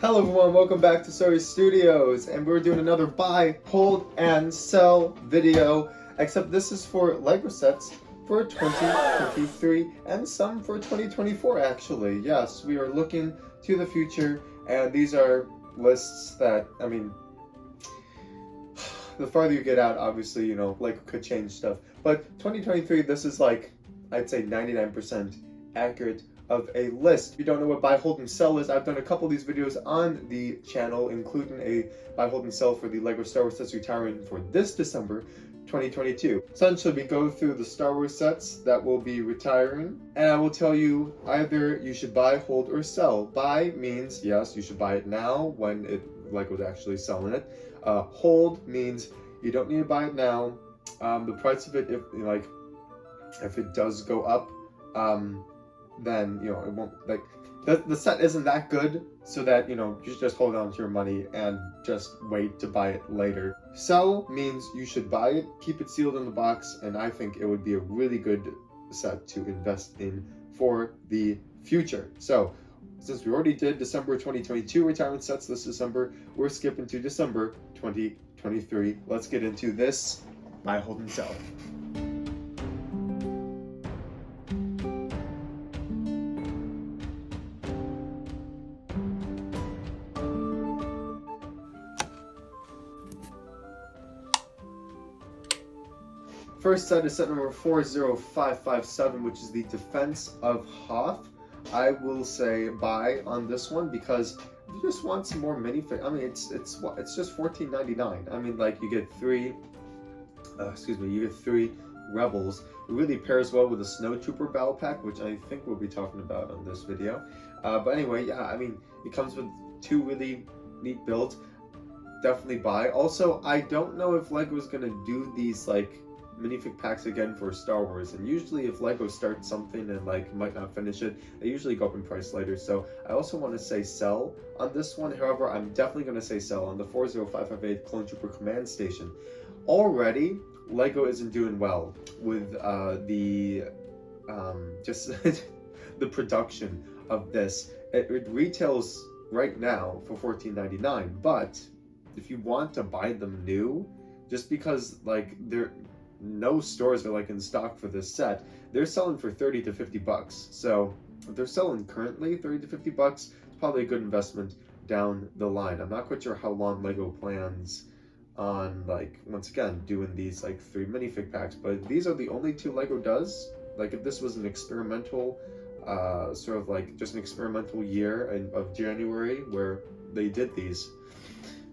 Hello everyone, welcome back to Story Studios, and we're doing another buy, hold, and sell video, except this is for LEGO sets for 2023 and some for 2024 actually. Yes, we are looking to the future, and these are lists that, the farther you get out, obviously, LEGO could change stuff, but 2023, this is like, I'd say 99% accurate of a list. If you don't know what buy, hold, and sell is, I've done a couple of these videos on the channel, including a buy, hold, and sell for the LEGO Star Wars sets retiring for this December 2022. Essentially, we go through the Star Wars sets that will be retiring, and I will tell you either you should buy, hold, or sell. Buy means, yes, you should buy it now when LEGO's actually selling it. Hold means you don't need to buy it now. The price of it, if it does go up, then it won't, like, the set isn't that good, so that you should just hold on to your money and just wait to buy it later. Sell means you should buy it, keep it sealed in the box, and I think it would be a really good set to invest in for the future. So since we already did December 2022 retirement sets this December, we're skipping to December 2023. Let's get into this buy, hold, and sell. First set is set number 40557, which is the Defense of Hoth. I will say buy on this one because you just want some more minifig. It's just $14.99. You get three rebels. It really pairs well with the Snow Trooper battle pack, which I think we'll be talking about on this video. But anyway, yeah, it comes with two really neat builds. Definitely buy. Also, I don't know if LEGO is gonna do these minifig packs again for Star Wars, and usually if LEGO starts something and might not finish it, they usually go up in price later. So I also want to say sell on this one. However, I'm definitely going to say sell on the 40558 Clone Trooper Command Station. Already LEGO isn't doing well with just the production of this. It retails right now for $14.99, but if you want to buy them new, just because no stores are in stock for this set, they're selling for $30 to $50. So if they're selling currently $30 to $50, it's probably a good investment down the line. I'm not quite sure how long LEGO plans on once again doing these three minifig packs, but these are the only two LEGO does. If this was an experimental just an experimental year of January where they did these,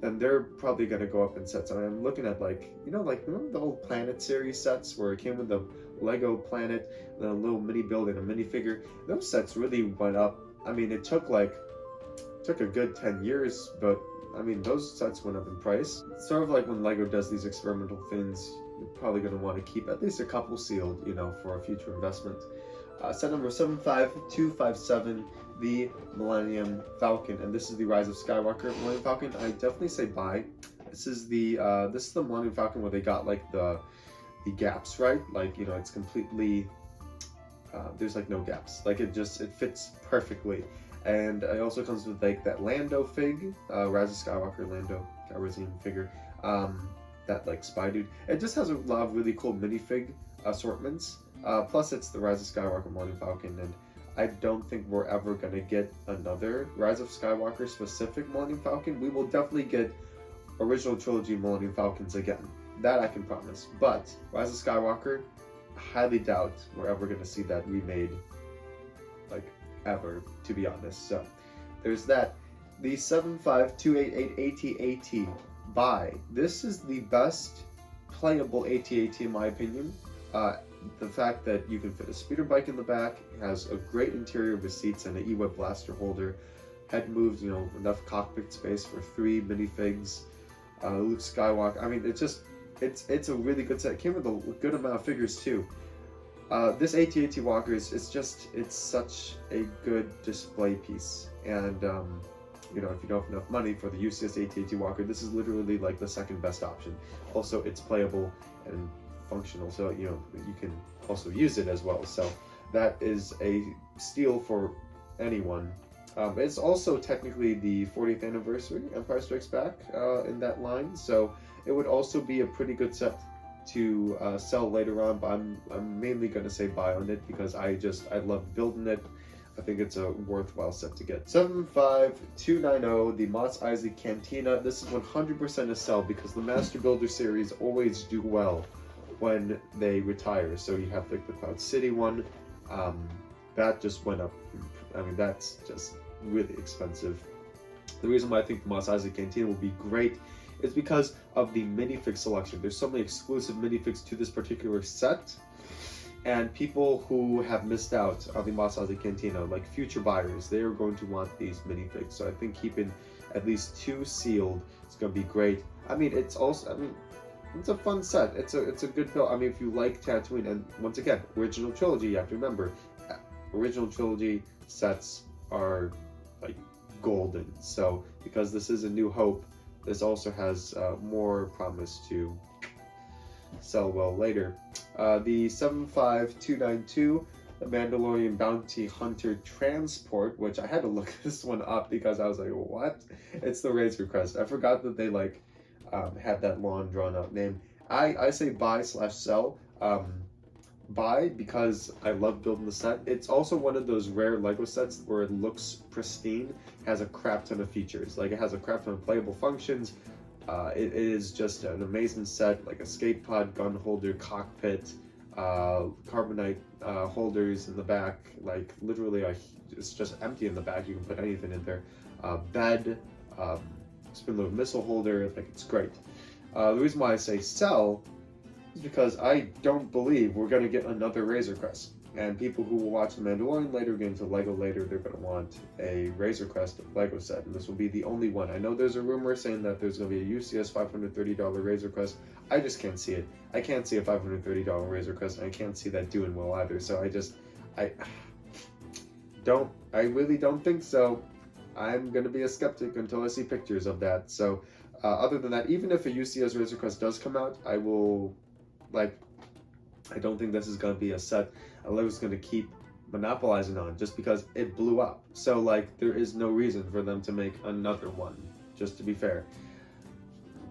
then they're probably going to go up in sets. I'm looking at remember the old Planet series sets where it came with the Lego Planet, then a little mini build and a minifigure? Those sets really went up. It took a good 10 years, but those sets went up in price. It's sort of like when LEGO does these experimental things, you're probably going to want to keep at least a couple sealed, for a future investment. Set number 75257, the Millennium Falcon, and this is the Rise of Skywalker Millennium Falcon. I definitely say buy. This is the Millennium Falcon where they got the gaps, right? It's completely there's no gaps. It fits perfectly, and it also comes with that Lando fig, Rise of Skywalker Lando Calrissian figure, that spy dude. It just has a lot of really cool minifig assortments. Plus, it's the Rise of Skywalker Millennium Falcon, and I don't think we're ever going to get another Rise of Skywalker specific Millennium Falcon. We will definitely get original trilogy Millennium Falcons again. That I can promise. But Rise of Skywalker, highly doubt we're ever going to see that remade, ever, to be honest. So, there's that. The 75288 AT-AT buy. This is the best playable AT-AT in my opinion. The fact that you can fit a speeder bike in the back, it has a great interior with seats and an E-Web blaster holder, head moves, enough cockpit space for three minifigs, Luke Skywalker. It's a really good set. It came with a good amount of figures too. This AT-AT Walker it's such a good display piece, and if you don't have enough money for the UCS AT-AT Walker, this is literally the second best option. Also, it's playable and functional, so you can also use it as well. So that is a steal for anyone It's also technically the 40th anniversary Empire Strikes Back in that line, so it would also be a pretty good set to sell later on. But I'm mainly going to say buy on it because I love building it. I think it's a worthwhile set to get. 75290, the Mos Eisley Cantina. This is 100% a sell because the Master Builder series always do well when they retire. So you have like the Cloud City one, that just went up. I mean, that's just really expensive. The reason why I think the Mos Eisley Cantina will be great is because of the minifig selection. There's so many exclusive minifigs to this particular set, and people who have missed out on the Mos Eisley Cantina, like future buyers, they are going to want these minifigs. So I think keeping at least 2 sealed is going to be great. I mean, it's a fun set. It's a good build. I mean, if you like Tatooine, and once again, original trilogy, you have to remember, original trilogy sets are like golden. So because this is A New Hope, this also has more promise to sell well later. The 75292, the Mandalorian Bounty Hunter Transport, which I had to look this one up because I was like, what? It's the Razor Crest. I forgot that they like had that long drawn out name. I say buy/sell. Buy because I love building the set. It's also one of those rare Lego sets where it looks pristine, has a crap ton of features. Like it has a crap ton of playable functions. It is just an amazing set, like escape pod, gun holder, cockpit, carbonite holders in the back. Like literally, it's just empty in the back. You can put anything in there. Bed, spin load missile holder. Like it's great. The reason why I say sell is because I don't believe we're going to get another Razor Crest. And people who will watch The Mandalorian later, get into Lego later, they're going to want a Razor Crest Lego set, and this will be the only one. I know there's a rumor saying that there's going to be a UCS $530 Razor Crest. I just can't see it. I can't see a $530 Razor Crest, and I can't see that doing well either. So I really don't think so. I'm going to be a skeptic until I see pictures of that. So other than that, even if a UCS Razor Crest does come out, I don't think this is going to be a set Lego's going to keep monopolizing on just because it blew up. So like there is no reason for them to make another one, just to be fair.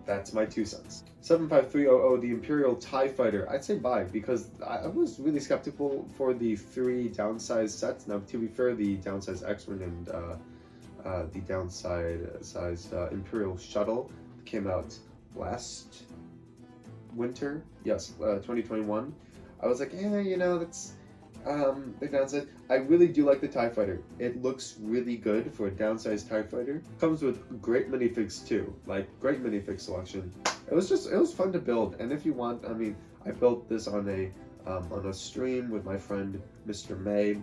That's my 2 cents. 75300, the Imperial Tie Fighter. I'd say buy because I was really skeptical for the 3 downsized sets. Now to be fair, the downsized X-Wing and the downsized Imperial Shuttle came out last winter. Yes, 2021. I was like, yeah, you know, that's the downside. I really do like the TIE Fighter. It looks really good for a downsized TIE Fighter. Comes with great minifigs too, like great minifig selection. It was fun to build, and if you want, I mean, I built this on a stream with my friend Mr. May.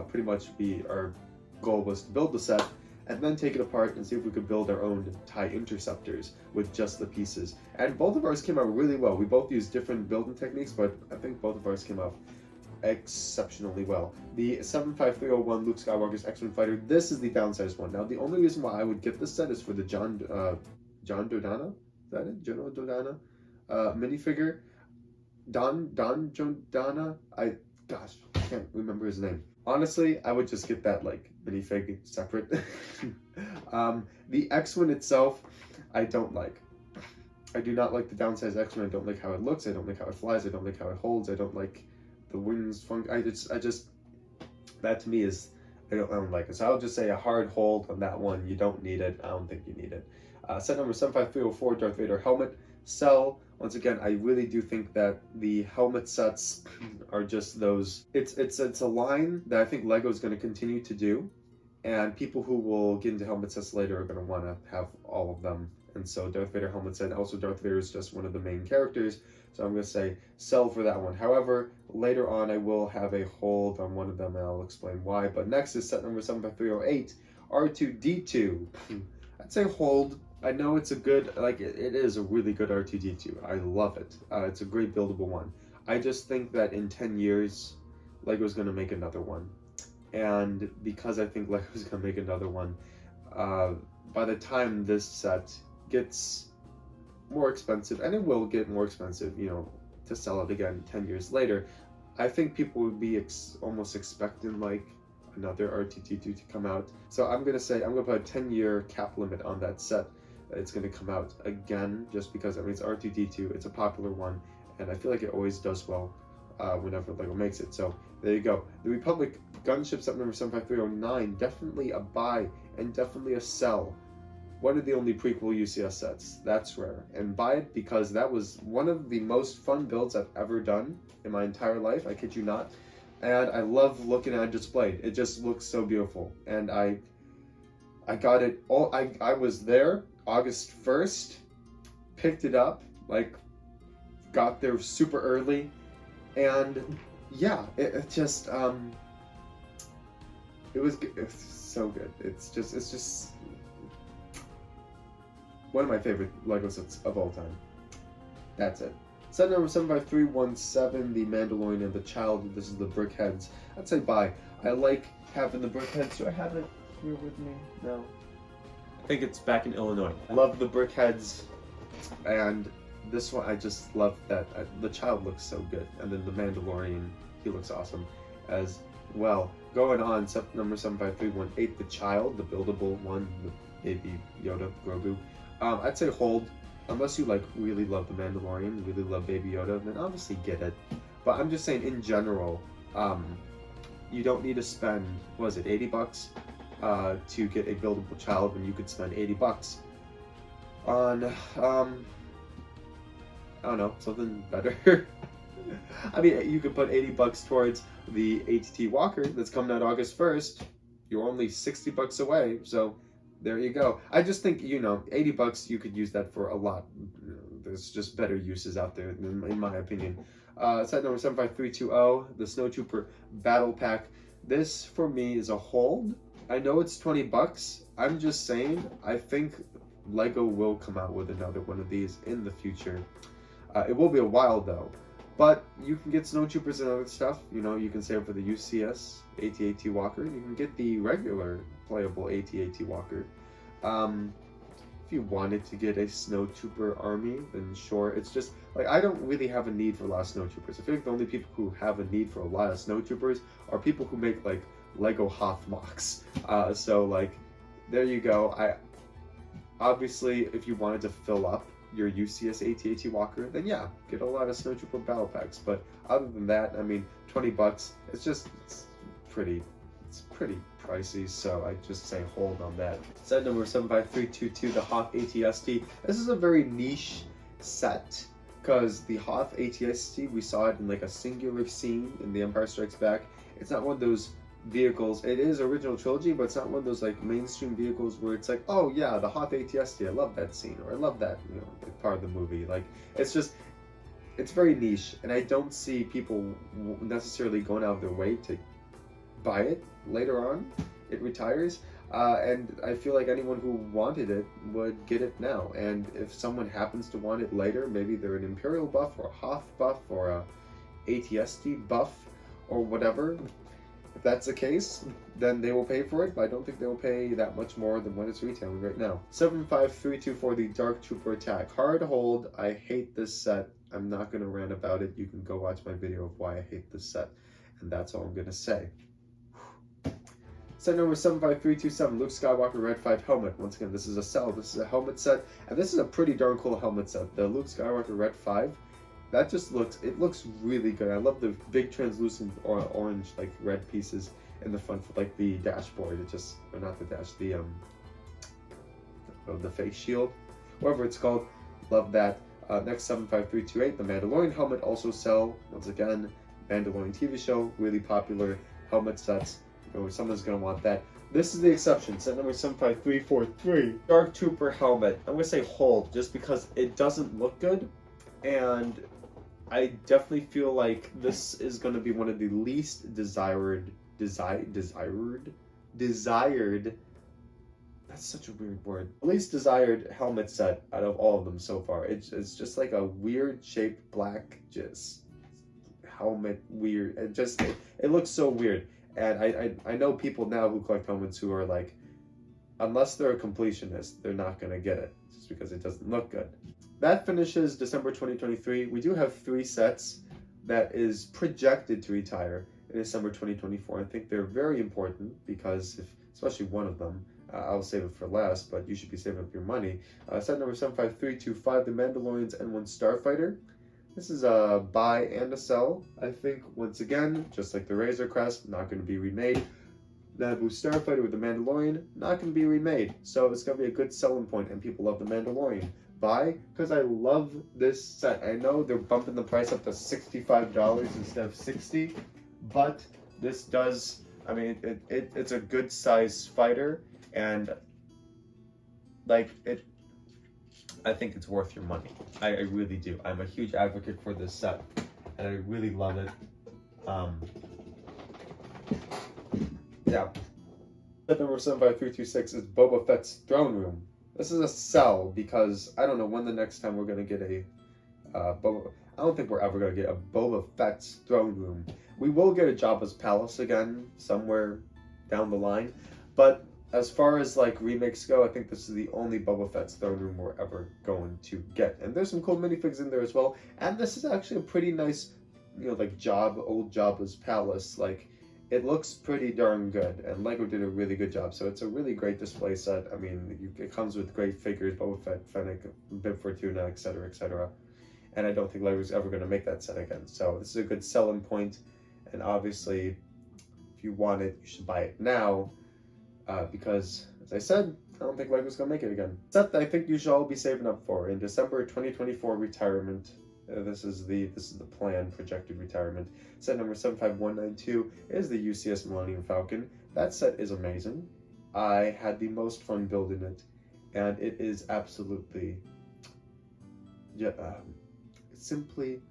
Pretty much our goal was to build the set and then take it apart and see if we could build our own TIE interceptors with just the pieces. And both of ours came out really well. We both used different building techniques, but I think both of ours came out exceptionally well. The 75301 Luke Skywalker's X-Wing Fighter, this is the downsized one. Now, the only reason why I would get this set is for the John Dodana? Is that it? General Dodana? Minifigure? Don Dodana? I can't remember his name. Honestly, I would just get that like minifig separate. The X-Wing itself, I don't like. I do not like the downsized X-Wing. I don't like how it looks. I don't like how it flies. I don't like how it holds. I don't like the wings I just that to me is I don't like it. So I'll just say a hard hold on that one. You don't need it. I don't think you need it. Set number 75304, Darth Vader Helmet. Sell. Once again, I really do think that the helmet sets are just those. It's a line that I think Lego is going to continue to do, and people who will get into helmet sets later are going to want to have all of them. And so Darth Vader helmet set. Also, Darth Vader is just one of the main characters, so I'm going to say sell for that one. However, later on I will have a hold on one of them, and I'll explain why. But next is set number 75308, R2D2. I'd say hold. I know it's a good, like, it is a really good R2D2. I love it. It's a great buildable one. I just think that in 10 years, Lego's going to make another one. And because I think Lego's going to make another one, by the time this set gets more expensive, and it will get more expensive, you know, to sell it again 10 years later, I think people would be almost expecting, like, another R2D2 to come out. So I'm gonna put a 10-year cap limit on that set. It's gonna come out again, just because, I mean, it's R2D2, it's a popular one, and I feel like it always does well whenever LEGO makes it. So there you go. The Republic Gunship set number 75309, definitely a buy and definitely a sell. One of the only prequel UCS sets. That's rare. And buy it because that was one of the most fun builds I've ever done in my entire life. I kid you not. And I love looking at it displayed. It just looks so beautiful. And I got it all. I was there August 1st, picked it up, like got there super early, and yeah, it's so good. It's just one of my favorite LEGO sets of all time. That's it. Set number 75317, the Mandalorian and the Child. This is the Brickheads. I'd say buy. I like having the Brickheads. Do I have it here with me? No. I think it's back in Illinois. I love the Brickheads, and this one I just love that the Child looks so good, and then the Mandalorian, he looks awesome as well. Going on, set number 75318, the Child, the buildable one, the baby Yoda, Grogu. I'd say hold, unless you like really love the Mandalorian, really love Baby Yoda, then obviously get it. But I'm just saying, in general, you don't need to spend, what is it, $80 to get a buildable Child, when you could spend $80 on I don't know, something better. I mean, you could put $80 towards the ATT Walker that's coming out August 1st. You're only $60 away, so there you go. I just think, $80, you could use that for a lot. There's just better uses out there, in my opinion. Set number 75320, the Snowtrooper Battle Pack. This, for me, is a hold. I know it's $20. I'm just saying, I think LEGO will come out with another one of these in the future. It will be a while, though. But you can get Snowtroopers and other stuff. You can save for the UCS AT-AT Walker. You can get the regular playable AT-AT Walker. If you wanted to get a Snowtrooper army, then sure. It's just, like, I don't really have a need for a lot of Snowtroopers. I feel like the only people who have a need for a lot of Snowtroopers are people who make, like, LEGO Hoth mocks. So, like, there you go. Obviously, if you wanted to fill up your UCS AT-AT Walker, then yeah, get a lot of Snowtrooper battle packs. But other than that, I mean, $20, it's pretty pricey, so I just say hold on that. Set number 75322, the Hoth ATST. This is a very niche set, because the Hoth ATST, we saw it in like a singular scene in The Empire Strikes Back. It's not one of those vehicles, it is original trilogy, but it's not one of those like mainstream vehicles where it's like, oh yeah, the Hoth ATST, I love that scene, or I love that, part of the movie. Like, it's very niche, and I don't see people necessarily going out of their way to buy it later on. It retires, and I feel like anyone who wanted it would get it now. And if someone happens to want it later, maybe they're an Imperial buff or a Hoth buff or a ATST buff or whatever, if that's the case, then they will pay for it, but I don't think they will pay that much more than what it's retailing right now. 75324, the Dark Trooper Attack. Hard hold. I hate this set. I'm not going to rant about it. You can go watch my video of why I hate this set, and that's all I'm going to say. Set number 75327, Luke Skywalker Red 5 helmet. Once again, this is a sell. This is a helmet set, and this is a pretty darn cool helmet set. The Luke Skywalker Red 5, that just looks really good. I love the big translucent orange, like, red pieces in the front for, like, the dashboard. Or not the dash, the face shield, whatever it's called. Love that. Next, 75328, the Mandalorian helmet, also sell. Once again, Mandalorian TV show, really popular helmet sets. Someone's going to want that. This is the exception. Set number 75343. Dark Trooper helmet. I'm going to say hold, just because it doesn't look good. And I definitely feel like this is going to be one of the least desired. That's such a weird word. Least desired helmet set out of all of them so far. It's just like a weird shaped black helmet. Weird. It looks so weird. And I know people now who collect helmets who are like, unless they're a completionist, they're not going to get it, just because it doesn't look good. That finishes December 2023. We do have 3 sets that is projected to retire in December 2024. I think they're very important because, especially one of them, I'll save it for last, but you should be saving up your money. Set number 75325, the Mandalorian's N1 Starfighter. This is a buy and a sell. I think, once again, just like the Razor Crest, not going to be remade. Naboo Starfighter with the Mandalorian, not going to be remade. So it's going to be a good selling point, and people love the Mandalorian. Buy, because I love this set. I know they're bumping the price up to $65 instead of $60, but this does, I mean, it's a good size fighter, and like it, I think it's worth your money. I really do. I'm a huge advocate for this set, and I really love it. Yeah. Set number 75326 is Boba Fett's Throne Room. This is a sell because I don't know when the next time we're gonna get a Boba. I don't think we're ever gonna get a Boba Fett's Throne Room. We will get a Jabba's Palace again somewhere down the line, but as far as like remakes go, I think this is the only Boba Fett's Throne Room we're ever going to get. And there's some cool minifigs in there as well. And this is actually a pretty nice, like old Jabba's Palace. Like, it looks pretty darn good, and LEGO did a really good job. So it's a really great display set. I mean, it comes with great figures, Boba Fett, Fennec, Bib Fortuna, etc., etc. And I don't think LEGO's ever going to make that set again. So this is a good selling point. And obviously, if you want it, you should buy it now. Because, as I said, I don't think LEGO's going to make it again. Set that I think you should all be saving up for in December 2024 retirement. This is the planned projected retirement. Set number 75192 is the UCS Millennium Falcon. That set is amazing. I had the most fun building it, and it is absolutely, simply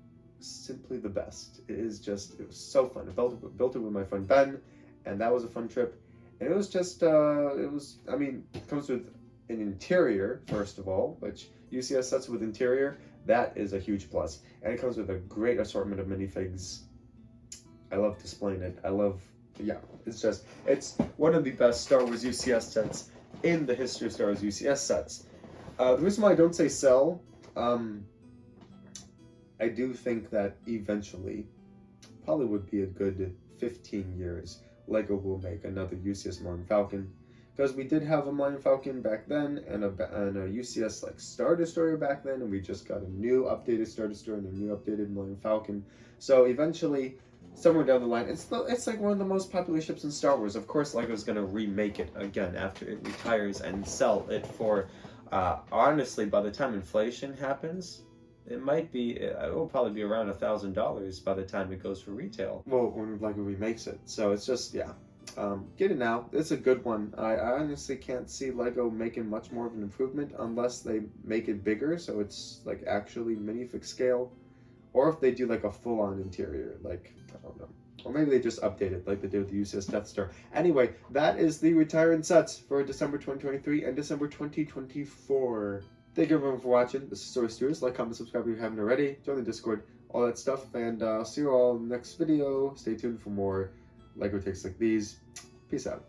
the best. It was so fun. I built it with my friend Ben, and that was a fun trip. And it was just, I mean, it comes with an interior, first of all, which UCS sets with interior, that is a huge plus. And it comes with a great assortment of minifigs. I love displaying it. It's one of the best Star Wars UCS sets in the history of Star Wars UCS sets. The reason why I don't say sell, I do think that eventually, probably would be a good 15 years, LEGO will make another UCS Millennium Falcon, because we did have a Millennium Falcon back then, and a UCS like Star Destroyer back then, and we just got a new updated Star Destroyer and a new updated Millennium Falcon. So eventually, somewhere down the line, it's like one of the most popular ships in Star Wars. Of course, LEGO's gonna remake it again after it retires and sell it for, honestly, by the time inflation happens, it will probably be around $1,000 by the time it goes for retail. Well, when LEGO remakes it. So it's just, get it now. It's a good one. I honestly can't see LEGO making much more of an improvement unless they make it bigger, so it's like actually minifig scale. Or if they do like a full-on interior, like, I don't know. Or maybe they just update it like they did with the UCS Death Star. Anyway, that is the retiring sets for December 2023 and December 2024. Thank you everyone for watching. This is Story Stewards. Like, comment, subscribe if you haven't already. Join the Discord, all that stuff. And I'll see you all in the next video. Stay tuned for more LEGO takes like these. Peace out.